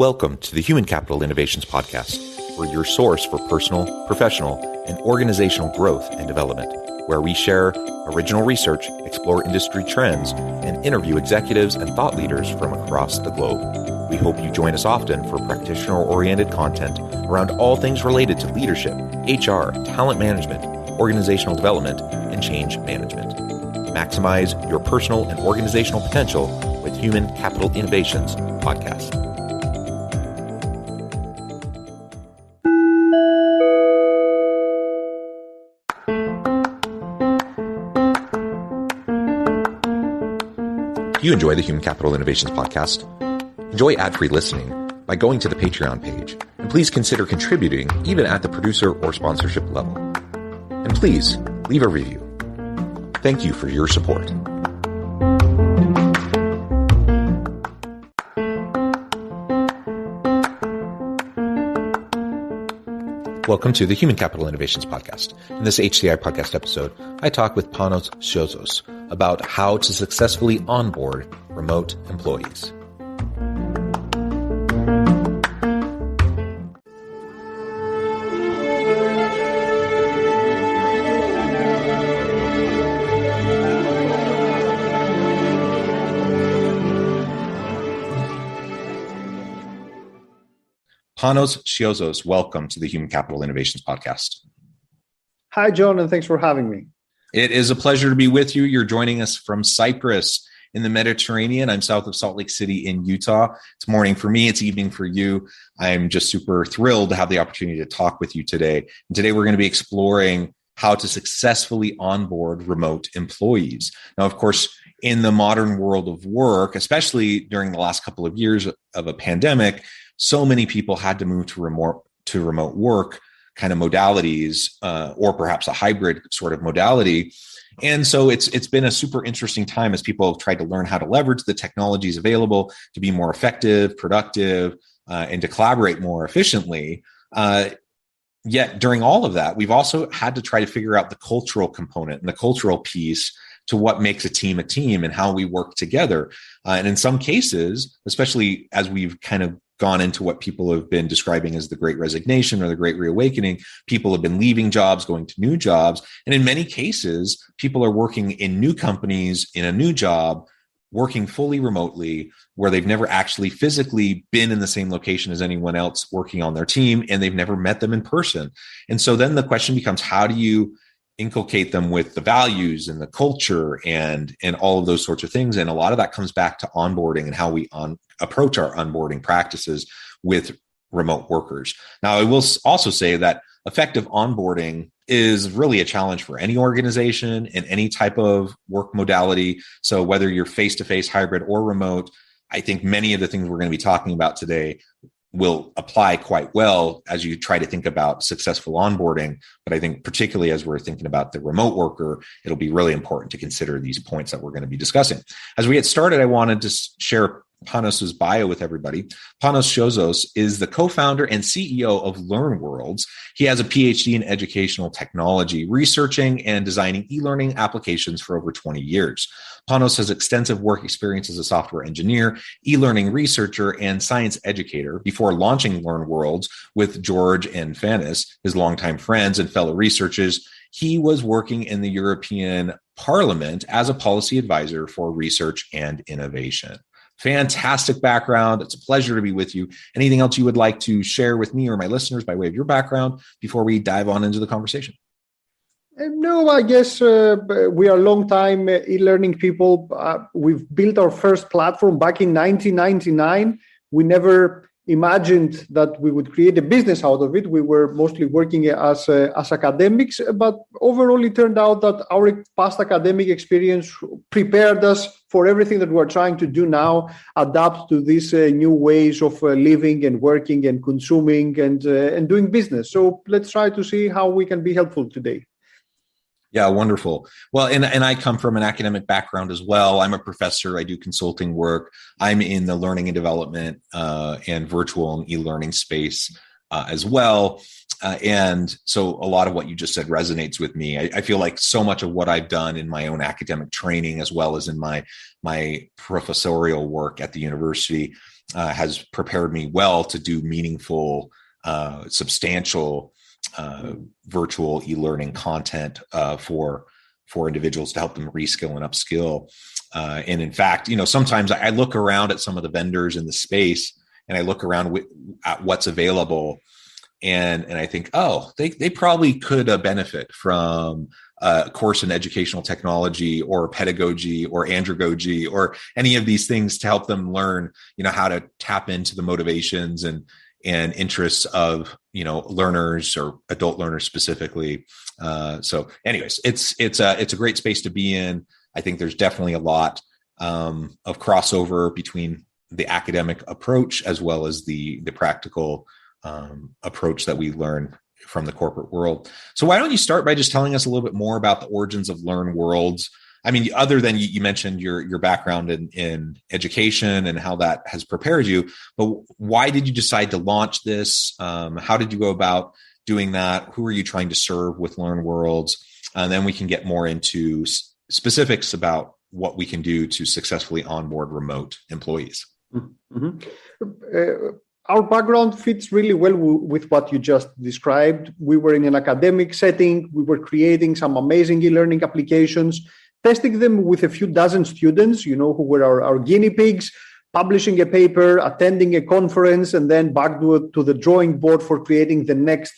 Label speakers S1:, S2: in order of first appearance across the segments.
S1: Welcome to the Human Capital Innovations Podcast. We're your source for personal, professional, and organizational growth and development, where we share original research, explore industry trends, and interview executives and thought leaders from across the globe. We hope you join us often for practitioner-oriented content around all things related to leadership, HR, talent management, organizational development, and change management. Maximize your personal and organizational potential with Human Capital Innovations Podcast. If you enjoy the Human Capital Innovations Podcast, enjoy ad-free listening by going to the Patreon page, and please consider contributing even at the producer or sponsorship level. And please leave a review. Thank you for your support. Welcome to the Human Capital Innovations Podcast. In this HCI Podcast episode, I talk with Panos Siozos about how to successfully onboard remote employees. Panos Siozos, welcome to the Human Capital Innovations Podcast.
S2: Hi, John, and thanks for having me.
S1: It is a pleasure to be with you. You're joining us from Cyprus in the Mediterranean. I'm south of Salt Lake City in Utah. It's morning for me. It's evening for you. I'm just super thrilled to have the opportunity to talk with you today. And today we're going to be exploring how to successfully onboard remote employees. Now, of course, in the modern world of work, especially during the last couple of years of a pandemic, so many people had to move to remote work kind of modalities, or perhaps a hybrid sort of modality. And so it's been a super interesting time as people have tried to learn how to leverage the technologies available to be more effective, productive, and to collaborate more efficiently. Yet during all of that, we've also had to try to figure out the cultural component and the cultural piece to what makes a team and how we work together. And in some cases, especially as we've kind of gone into what people have been describing as the Great Resignation or the Great Reawakening, people have been leaving jobs, going to new jobs. And in many cases, people are working in new companies, in a new job, working fully remotely, where they've never actually physically been in the same location as anyone else working on their team, and they've never met them in person. And so then the question becomes, how do you inculcate them with the values and the culture and all of those sorts of things? And a lot of that comes back to onboarding and how we approach our onboarding practices with remote workers. Now, I will also say that effective onboarding is really a challenge for any organization in any type of work modality. So whether you're face-to-face, hybrid, or remote, I think many of the things we're going to be talking about today will apply quite well as you try to think about successful onboarding. But I think particularly as we're thinking about the remote worker, it'll be really important to consider these points that we're going to be discussing. As we get started, I wanted to share Panos' bio with everybody. Panos Siozos is the co-founder and CEO of LearnWorlds. He has a PhD in educational technology, researching and designing e-learning applications for over 20 years. Panos has extensive work experience as a software engineer, e-learning researcher, and science educator before launching LearnWorlds with George and Panos, his longtime friends and fellow researchers. He was working in the European Parliament as a policy advisor for research and innovation. Fantastic background. It's a pleasure to be with you. Anything else you would like to share with me or my listeners by way of your background before we dive on into the conversation?
S2: No, I guess we are long-time e-learning people. We've built our first platform back in 1999. We never imagined that we would create a business out of it. We were mostly working as academics, but overall it turned out that our past academic experience prepared us for everything that we're trying to do now, adapt to these new ways of living and working and consuming and doing business. So let's try to see how we can be helpful today.
S1: Yeah, wonderful. Well, and I come from an academic background as well. I'm a professor. I do consulting work. I'm in the learning and development and virtual and e-learning space as well. And so a lot of what you just said resonates with me. I feel like so much of what I've done in my own academic training, as well as in my professorial work at the university, has prepared me well to do meaningful, substantial virtual e-learning content for individuals to help them reskill and upskill. And in fact, sometimes I look around at some of the vendors in the space, and I look around at what's available, and I think, oh, they probably could benefit from a course in educational technology or pedagogy or andragogy or any of these things to help them learn, how to tap into the motivations and interests of, learners or adult learners specifically. So anyways, it's a great space to be in. I think there's definitely a lot of crossover between the academic approach as well as the practical approach that we learn from the corporate world. So why don't you start by just telling us a little bit more about the origins of Learn Worlds? I mean, other than you mentioned your background in education and how that has prepared you, but why did you decide to launch this? How did you go about doing that? Who are you trying to serve with Learn Worlds? And then we can get more into specifics about what we can do to successfully onboard remote employees.
S2: Mm-hmm. Our background fits really well with what you just described. We were in an academic setting. We were creating some amazing e-learning applications, testing them with a few dozen students, who were our guinea pigs, publishing a paper, attending a conference, and then back to the drawing board for creating the next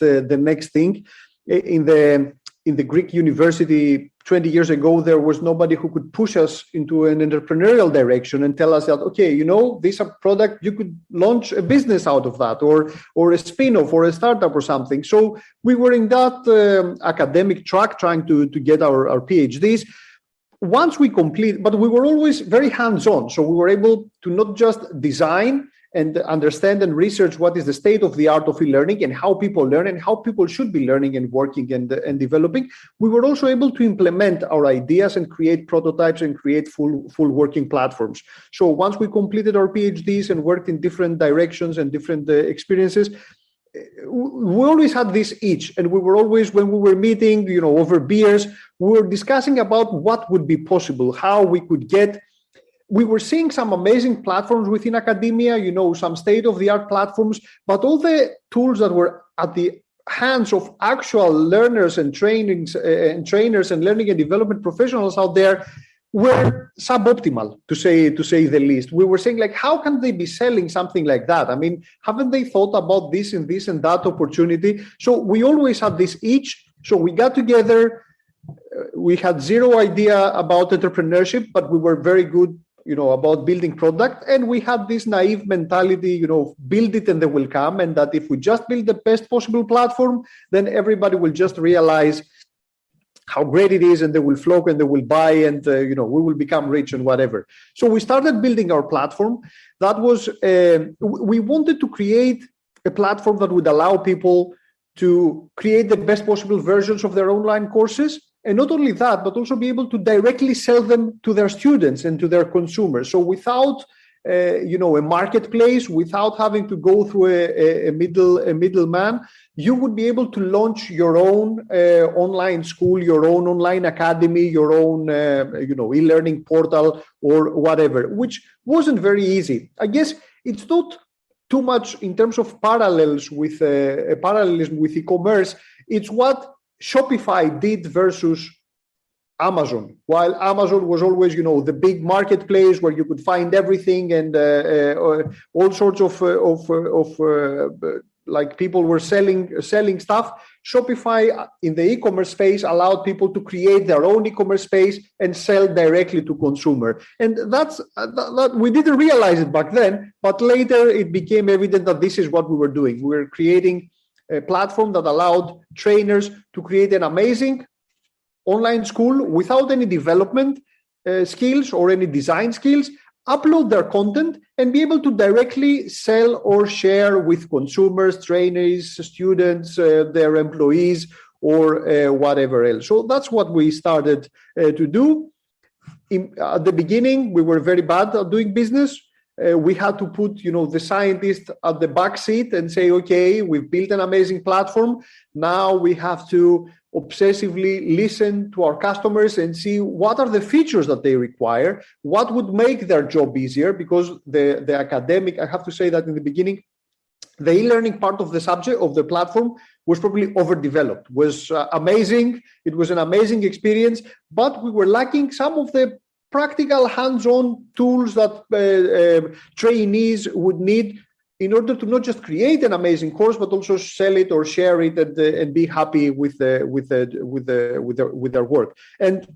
S2: thing. In the Greek university 20 years ago, there was nobody who could push us into an entrepreneurial direction and tell us that, okay, this product, you could launch a business out of that, or a spin-off or a startup or something. So we were in that academic track trying to get our PhDs. Once we complete, but we were always very hands-on. So we were able to not just design and understand and research what is the state of the art of e-learning and how people learn and how people should be learning and working and developing. We were also able to implement our ideas and create prototypes and create full working platforms. So once we completed our PhDs and worked in different directions and different experiences, we always had this itch, and we were always, when we were meeting, over beers, we were discussing about what would be possible, how we could get. We were seeing some amazing platforms within academia, some state-of-the-art platforms, but all the tools that were at the hands of actual learners and trainers and learning and development professionals out there were suboptimal, to say the least. We were saying, how can they be selling something like that? I mean, haven't they thought about this and that opportunity? So we always had this itch. So we got together. We had zero idea about entrepreneurship, but we were very good about building product. And we had this naive mentality, build it and they will come. And that if we just build the best possible platform, then everybody will just realize how great it is and they will flock and they will buy and, we will become rich and whatever. So we started building our platform. That was, we wanted to create a platform that would allow people to create the best possible versions of their online courses. And not only that, but also be able to directly sell them to their students and to their consumers. So without, a marketplace, without having to go through a middleman, you would be able to launch your own online school, your own online academy, your own, e-learning portal or whatever, which wasn't very easy. I guess it's not too much in terms of parallelism with e-commerce. It's what Shopify did versus Amazon. While Amazon was always, the big marketplace where you could find everything and all sorts of people were selling stuff. Shopify in the e-commerce space allowed people to create their own e-commerce space and sell directly to consumer. And that we didn't realize it back then, but later it became evident that this is what we were doing. We were creating a platform that allowed trainers to create an amazing online school without any development skills or any design skills, upload their content and be able to directly sell or share with consumers, trainees, students, their employees, or whatever else. So that's what we started to do. At the beginning, we were very bad at doing business. we had to put, the scientist at the back seat and say, okay, we've built an amazing platform. Now we have to obsessively listen to our customers and see what are the features that they require, what would make their job easier, because the academic, I have to say that in the beginning, the e-learning part of the subject of the platform was probably overdeveloped, was amazing. It was an amazing experience, but we were lacking some of the practical hands-on tools that trainees would need in order to not just create an amazing course, but also sell it or share it and be happy with their work. And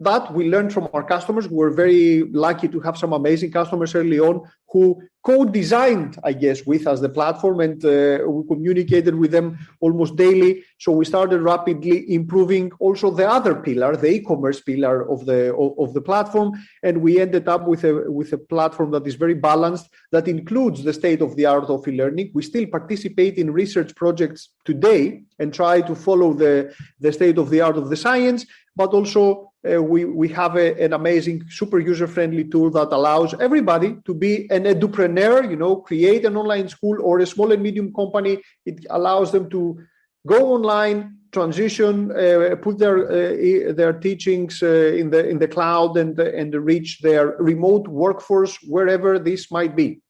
S2: that we learned from our customers. We were very lucky to have some amazing customers early on who co-designed, I guess, with us the platform, and we communicated with them almost daily. So we started rapidly improving also the other pillar, the e-commerce pillar of the platform, and we ended up with a platform that is very balanced, that includes the state-of-the-art of e-learning. We still participate in research projects today and try to follow the state-of-the-art of the science, but also we have an amazing, super user-friendly tool that allows everybody to be an edupreneur, create an online school or a small and medium company. It allows them to go online, transition, put their teachings in the cloud and reach their remote workforce wherever this might be.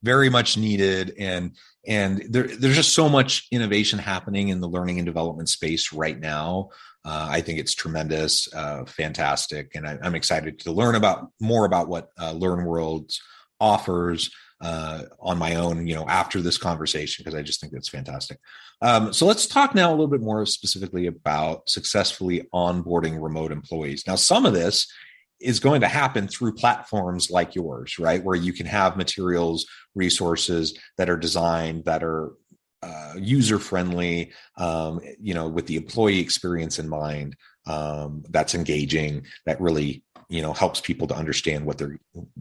S1: Very much needed, and there's just so much innovation happening in the learning and development space right now. I think it's tremendous, fantastic, and I'm excited to learn more about what LearnWorlds offers on my own, after this conversation, because I just think that's fantastic. So let's talk now a little bit more specifically about successfully onboarding remote employees. Now, some of this is going to happen through platforms like yours, right? Where you can have materials, resources that are designed, that are user-friendly, with the employee experience in mind, that's engaging, that really, helps people to understand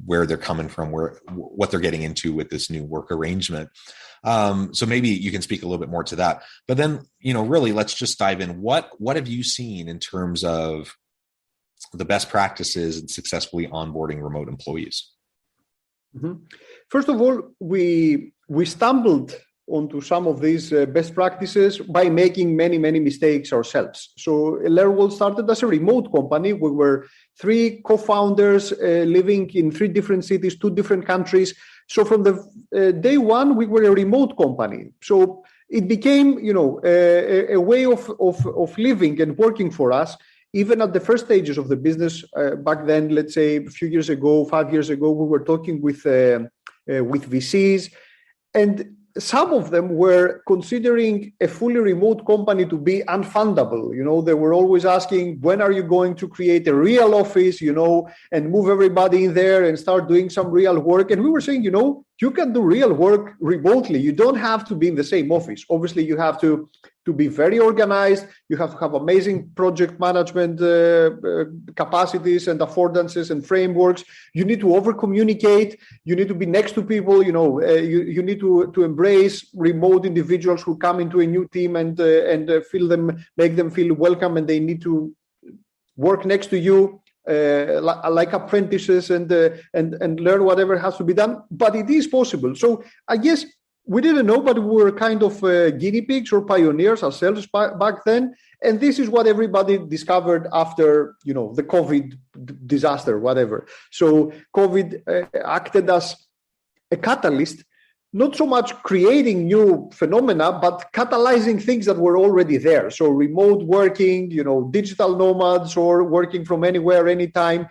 S1: where they're coming from, what they're getting into with this new work arrangement. So maybe you can speak a little bit more to that. But then, really, let's just dive in. What have you seen in terms of the best practices in successfully onboarding remote employees?
S2: Mm-hmm. First of all, we stumbled onto some of these best practices by making many, many mistakes ourselves. So LearnWorld started as a remote company. We were 3 co-founders living in 3 different cities, 2 different countries. So from the day one, we were a remote company. So it became, a way of living and working for us. Even at the first stages of the business, back then, let's say a few years ago, 5 years ago, we were talking with VCs, and some of them were considering a fully remote company to be unfundable. They were always asking, when are you going to create a real office, and move everybody in there and start doing some real work? And we were saying, you can do real work remotely. You don't have to be in the same office. Obviously, you have to be very organized. You have to have amazing project management capacities and affordances and frameworks. You need to over-communicate. You need to be next to people. You need to embrace remote individuals who come into a new team and make them feel welcome, and they need to work next to you. Like apprentices and learn whatever has to be done, but it is possible. So I guess we didn't know, but we were kind of guinea pigs or pioneers ourselves back then. And this is what everybody discovered after, the COVID disaster, whatever. So COVID acted as a catalyst, not so much creating new phenomena, but catalyzing things that were already there. So remote working, digital nomads, or working from anywhere, anytime,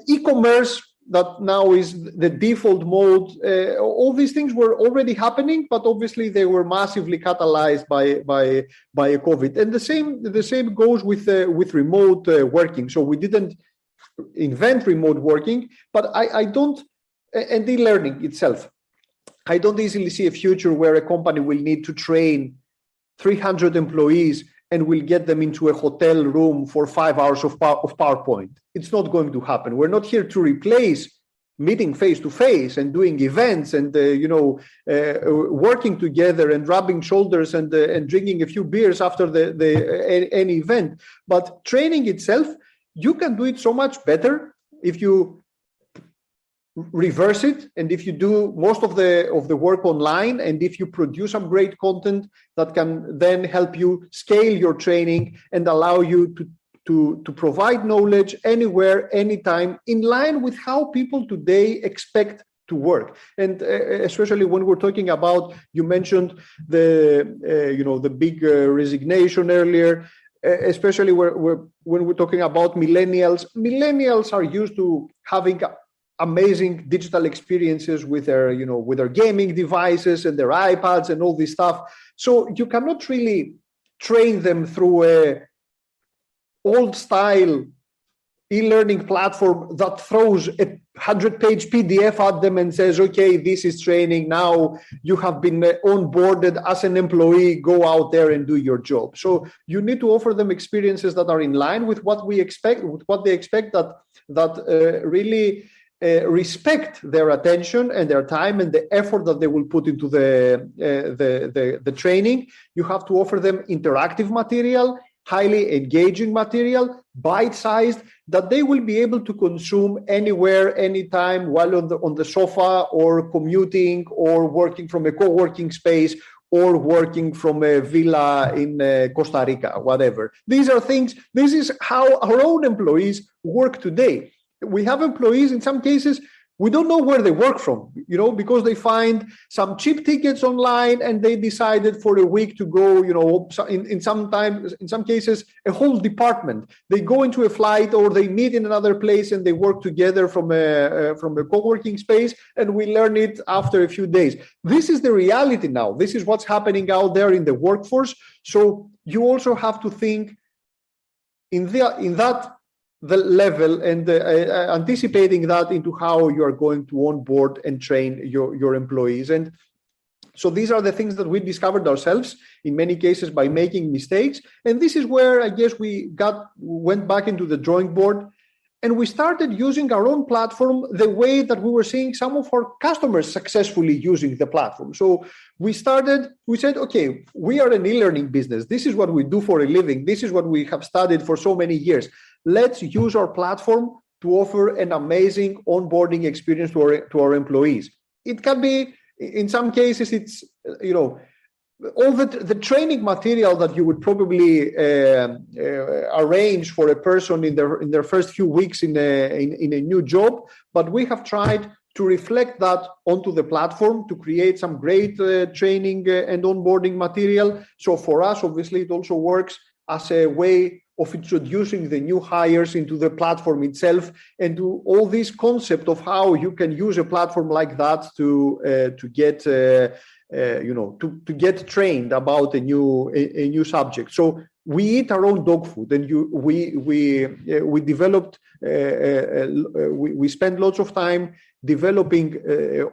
S2: e-commerce that now is the default mode. All these things were already happening, but obviously they were massively catalyzed by COVID. And the same goes with remote working. So we didn't invent remote working, but I don't, and the learning itself. I don't easily see a future where a company will need to train 300 employees and will get them into a hotel room for 5 hours of PowerPoint. It's not going to happen. We're not here to replace meeting face to face and doing events and working together and rubbing shoulders and drinking a few beers after any event. But training itself, you can do it so much better if you reverse it, and if you do most of the work online, and if you produce some great content that can then help you scale your training and allow you to provide knowledge anywhere, anytime, in line with how people today expect to work. And especially when we're talking about, you mentioned the big resignation earlier, especially when we're talking about millennials are used to having amazing digital experiences with their gaming devices and their iPads and all this stuff. So you cannot really train them through a old style e-learning platform that throws a 100-page PDF at them and says, okay, this is training. Now you have been onboarded as an employee, go out there and do your job. So you need to offer them experiences that are in line with what we expect, with what they expect, that really respect their attention and their time and the effort that they will put into the training. You have to offer them interactive material, highly engaging material, bite-sized, that they will be able to consume anywhere, anytime, while on the sofa, or commuting, or working from a co-working space, or working from a villa in Costa Rica, whatever. These are things, this is how our own employees work today. We have employees, in some cases, we don't know where they work from, because they find some cheap tickets online and they decided for a week to go, in some cases, a whole department. They go into a flight or they meet in another place and they work together from a co-working space, and we learn it after a few days. This is the reality now. This is what's happening out there in the workforce. So you also have to think in that the level and anticipating that into how you are going to onboard and train your employees. And so these are the things that we discovered ourselves, in many cases by making mistakes. And this is where I guess we went back into the drawing board, and we started using our own platform the way that we were seeing some of our customers successfully using the platform. So we said, okay, we are an e-learning business. This is what we do for a living. This is what we have studied for so many years. Let's use our platform to offer an amazing onboarding experience to our employees. It can be, in some cases, it's, all the training material that you would probably arrange for a person in their first few weeks in a new job, but we have tried to reflect that onto the platform to create some great training and onboarding material. So for us, obviously, it also works as a way of introducing the new hires into the platform itself, and to all this concept of how you can use a platform like that to get trained about a new subject. So we eat our own dog food, and we developed. We spend lots of time developing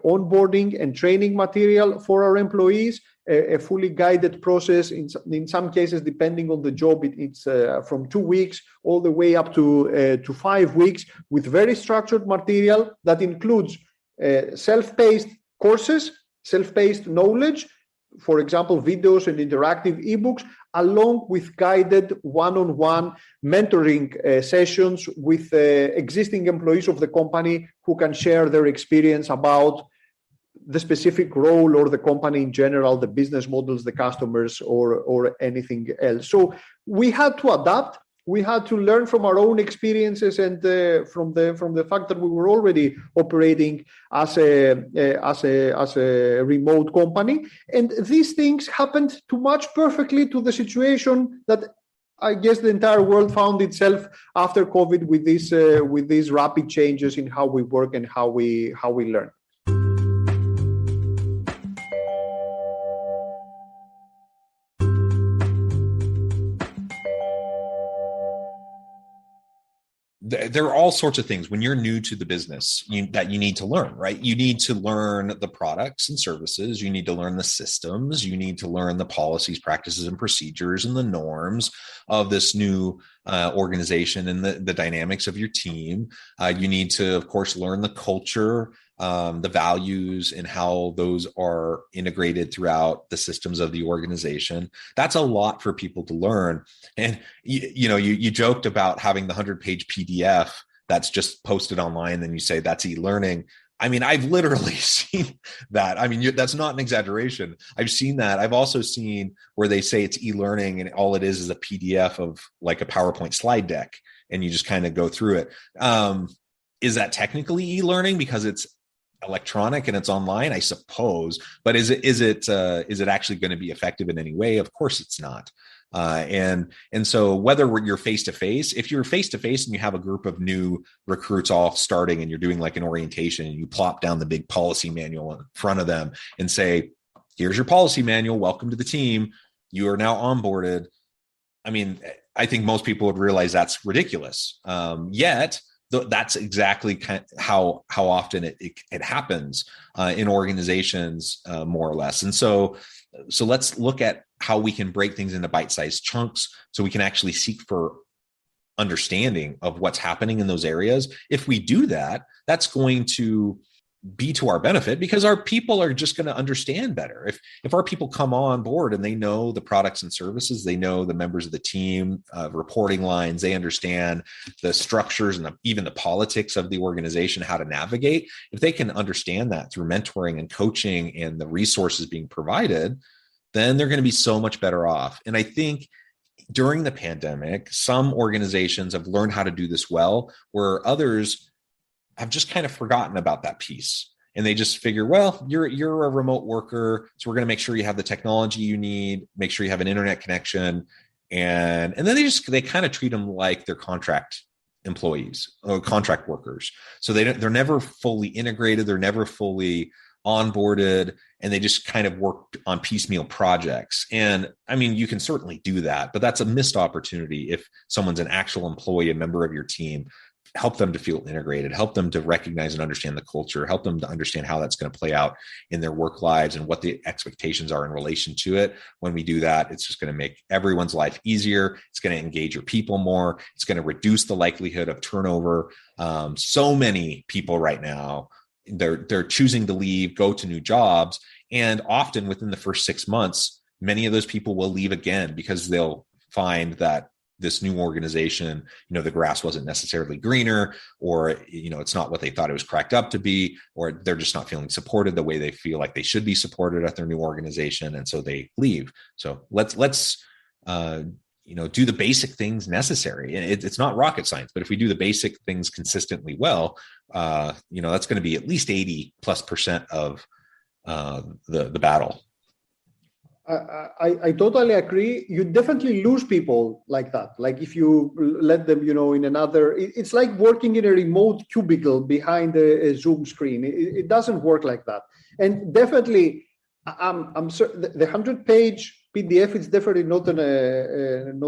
S2: onboarding and training material for our employees. A fully guided process. In some cases, depending on the job, it's from 2 weeks all the way up to 5 weeks, with very structured material that includes self-paced courses, self-paced knowledge, for example, videos and interactive ebooks, along with guided one-on-one mentoring sessions with existing employees of the company who can share their experience about the specific role or the company in general, the business models, the customers, or anything else. So we had to adapt. We had to learn from our own experiences and from the fact that we were already operating as a remote company. And these things happened to match perfectly to the situation that I guess the entire world found itself after COVID, with these rapid changes in how we work and how we learn.
S1: there are all sorts of things when you're new to the business that you need to learn, right? You need to learn the products and services. You need to learn the systems. You need to learn the policies, practices, and procedures and the norms of this new organization and the dynamics of your team. You need to, of course, learn the culture, the values, and how those are integrated throughout the systems of the organization. That's a lot for people to learn. And you joked about having the 100-page PDF that's just posted online, then you say that's e-learning. I mean, I've literally seen that. I mean, that's not an exaggeration. I've seen that. I've also seen where they say it's e-learning and all it is a PDF of like a PowerPoint slide deck, and you just kind of go through it. Is that technically e-learning because it's electronic and it's online? I suppose, but is it actually going to be effective in any way? Of course it's not. And so whether you're face-to-face, if you're face-to-face and you have a group of new recruits all starting and you're doing like an orientation and you plop down the big policy manual in front of them and say, here's your policy manual, welcome to the team, you are now onboarded. I mean, I think most people would realize that's ridiculous. Yet that's exactly how often it happens in organizations, more or less. And so let's look at how we can break things into bite-sized chunks so we can actually seek for understanding of what's happening in those areas. If we do that, that's going to be to our benefit because our people are just going to understand better. If our people come on board and they know the products and services, they know the members of the team, reporting lines, they understand the structures and even the politics of the organization, how to navigate. If they can understand that through mentoring and coaching and the resources being provided, then they're going to be so much better off. And I think during the pandemic, some organizations have learned how to do this well, where others have just kind of forgotten about that piece. And they just figure, well, you're a remote worker, so we're going to make sure you have the technology you need, make sure you have an internet connection. And then they kind of treat them like they're contract employees or contract workers. So they're never fully integrated. They're never fully onboarded, and they just kind of work on piecemeal projects. And I mean, you can certainly do that, but that's a missed opportunity. If someone's an actual employee, a member of your team, help them to feel integrated, help them to recognize and understand the culture, help them to understand how that's going to play out in their work lives and what the expectations are in relation to it. When we do that, it's just going to make everyone's life easier. It's going to engage your people more. It's going to reduce the likelihood of turnover. So many people right now, they're choosing to leave, go to new jobs. And often within the first 6 months, many of those people will leave again because they'll find that this new organization, the grass wasn't necessarily greener, or, it's not what they thought it was cracked up to be, or they're just not feeling supported the way they feel like they should be supported at their new organization. And so they leave. So let's do the basic things necessary. And it's not rocket science, but if we do the basic things consistently well, that's going to be at least 80+% of the battle.
S2: I totally agree. You definitely lose people like that. Like if you let them, in another, it's like working in a remote cubicle behind a Zoom screen. It doesn't work like that. And definitely, I'm certain the 100-page PDF is definitely not an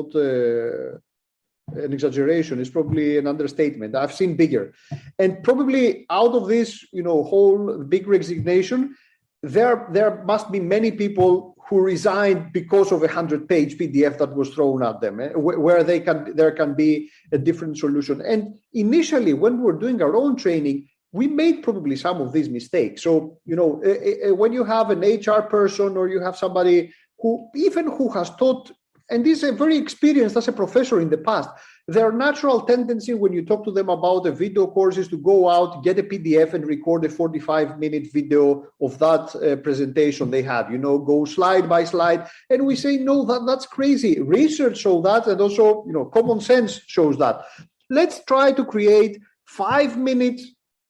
S2: exaggeration. It's probably an understatement. I've seen bigger. And probably out of this, whole big resignation, there must be many people who resigned because of a 100-page PDF that was thrown at them, where there can be a different solution. And initially, when we were doing our own training, we made probably some of these mistakes. So, when you have an HR person or you have somebody who has taught, and is very experienced as a professor in the past, their natural tendency when you talk to them about the video course is to go out, get a PDF and record a 45-minute video of that presentation they had, go slide by slide. And we say, no, that's crazy. Research shows that, and also, common sense shows that. Let's try to create 5-minute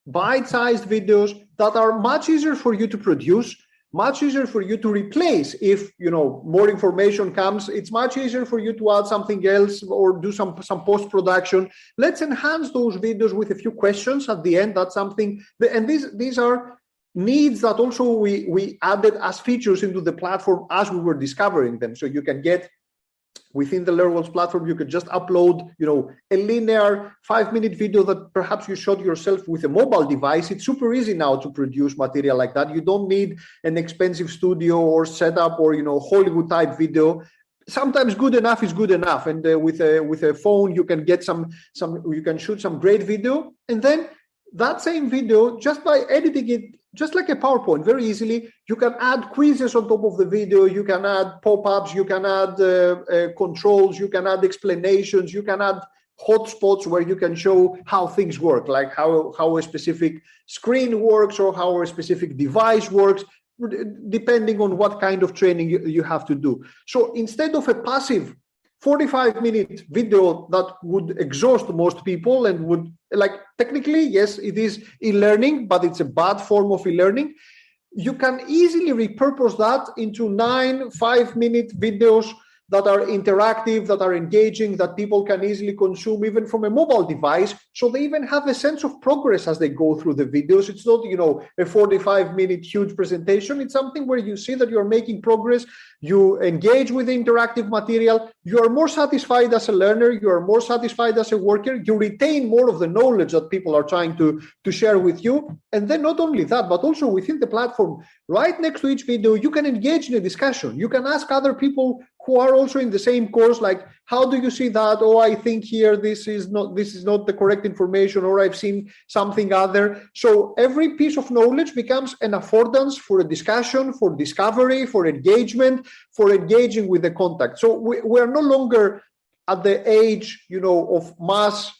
S2: bite-sized videos that are much easier for you to produce, much easier for you to replace. If more information comes, it's much easier for you to add something else or do some post-production. Let's enhance those videos with a few questions at the end. That's something, and these are needs that also we added as features into the platform as we were discovering them. So you can get within the LearnWorlds platform, you could just upload, a linear 5-minute video that perhaps you shot yourself with a mobile device. It's super easy now to produce material like that. You don't need an expensive studio or setup or, Hollywood type video. Sometimes good enough is good enough. And with a phone, you can get you can shoot some great video. And then that same video, just by editing it, just like a PowerPoint, very easily, you can add quizzes on top of the video, you can add pop-ups, you can add controls, you can add explanations, you can add hotspots where you can show how things work, like how a specific screen works or how a specific device works, depending on what kind of training you have to do. So instead of a passive 45-minute video that would exhaust most people and would, technically, yes, it is e-learning, but it's a bad form of e-learning. You can easily repurpose that into 9 5-minute videos that are interactive, that are engaging, that people can easily consume even from a mobile device. So they even have a sense of progress as they go through the videos. It's not, a 45-minute huge presentation. It's something where you see that you're making progress. You engage with the interactive material. You are more satisfied as a learner. You are more satisfied as a worker. You retain more of the knowledge that people are trying to share with you. And then not only that, but also within the platform, right next to each video, you can engage in a discussion. You can ask other people who are also in the same course, like, how do you see that? Oh, I think here this is not the correct information, or I've seen something other. So every piece of knowledge becomes an affordance for a discussion, for discovery, for engagement, for engaging with the contact. So we're no longer at the age, of mass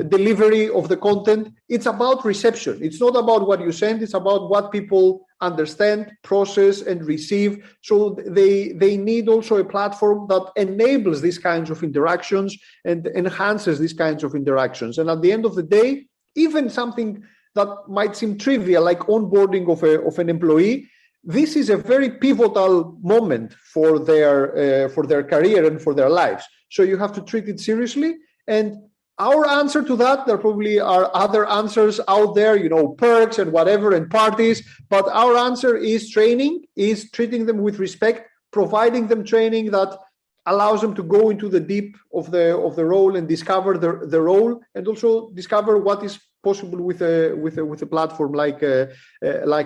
S2: delivery of the content. It's about reception. It's not about what you send. It's about what people understand, process, and receive. So they need also a platform that enables these kinds of interactions and enhances these kinds of interactions. And at the end of the day, even something that might seem trivial, like onboarding of an employee, this is a very pivotal moment for their career and for their lives. So you have to treat it seriously. And our answer to that, there probably are other answers out there, perks and whatever and parties, but our answer is training, is treating them with respect, providing them training that allows them to go into the deep of the role and discover the role, and also discover what is possible with a platform like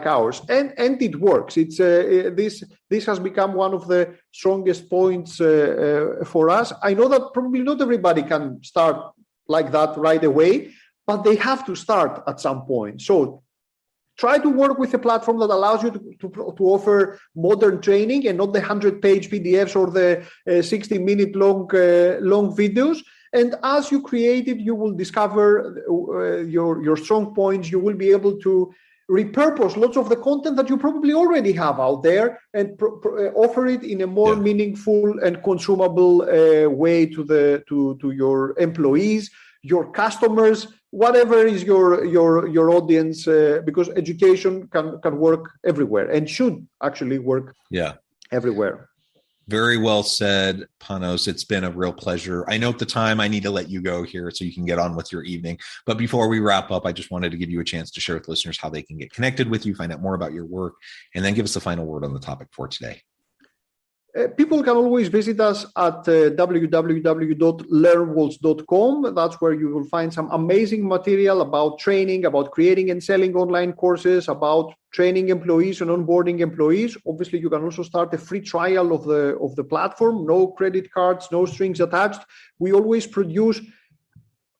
S2: ours. And it works. It's this has become one of the strongest points for us. I know that probably not everybody can start like that right away, but they have to start at some point. So try to work with a platform that allows you to offer modern training and not the 100-page PDFs or the 60-minute long videos. And as you create it, you will discover your strong points. You will be able to repurpose lots of the content that you probably already have out there and offer it in a more meaningful and consumable way to your employees, your customers, whatever is your audience, because education can work everywhere and should actually work everywhere.
S1: Very well said, Panos. It's been a real pleasure. I know at the time I need to let you go here so you can get on with your evening. But before we wrap up, I just wanted to give you a chance to share with listeners how they can get connected with you, find out more about your work, and then give us the final word on the topic for today.
S2: People can always visit us at www.learnworlds.com. That's where you will find some amazing material about training, about creating and selling online courses, about training employees and onboarding employees. Obviously, you can also start a free trial of the platform. No credit cards, no strings attached. We always produce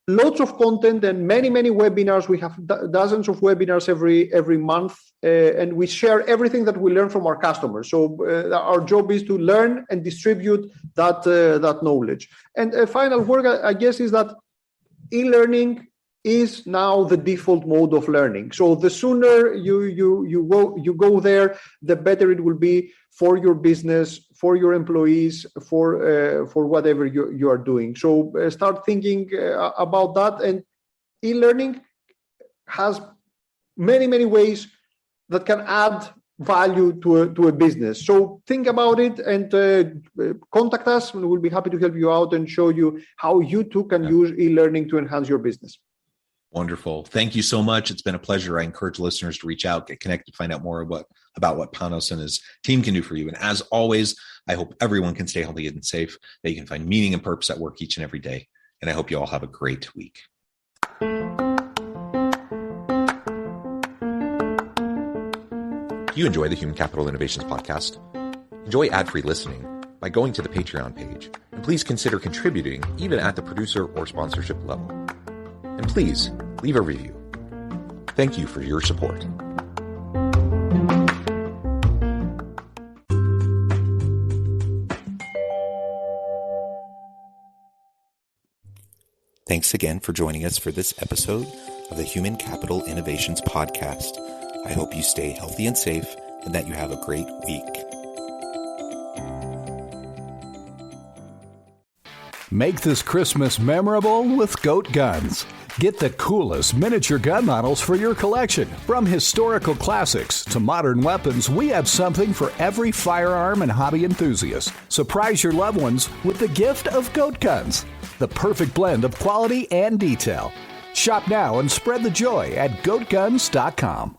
S2: lots of content and many webinars. We have dozens of webinars every month, and we share everything that we learn from our customers. So our job is to learn and distribute that knowledge. And a final word, I guess, is that e-learning is now the default mode of learning. So the sooner you go there, the better it will be for your business, for your employees, for whatever you are doing. So start thinking about that. And e-learning has many ways that can add value to a business. So think about it and contact us, and we'll be happy to help you out and show you how you too can use e-learning to enhance your business.
S1: Wonderful. Thank you so much. It's been a pleasure. I encourage listeners to reach out, get connected, find out more about what Panos and his team can do for you. And as always, I hope everyone can stay healthy and safe, that you can find meaning and purpose at work each and every day. And I hope you all have a great week. Do you enjoy the Human Capital Innovations podcast? Enjoy ad-free listening by going to the Patreon page. And please consider contributing even at the producer or sponsorship level. And please leave a review. Thank you for your support. Thanks again for joining us for this episode of the Human Capital Innovations Podcast. I hope you stay healthy and safe and that you have a great week.
S3: Make this Christmas memorable with Goat Guns. Get the coolest miniature gun models for your collection. From historical classics to modern weapons, we have something for every firearm and hobby enthusiast. Surprise your loved ones with the gift of Goat Guns, the perfect blend of quality and detail. Shop now and spread the joy at goatguns.com.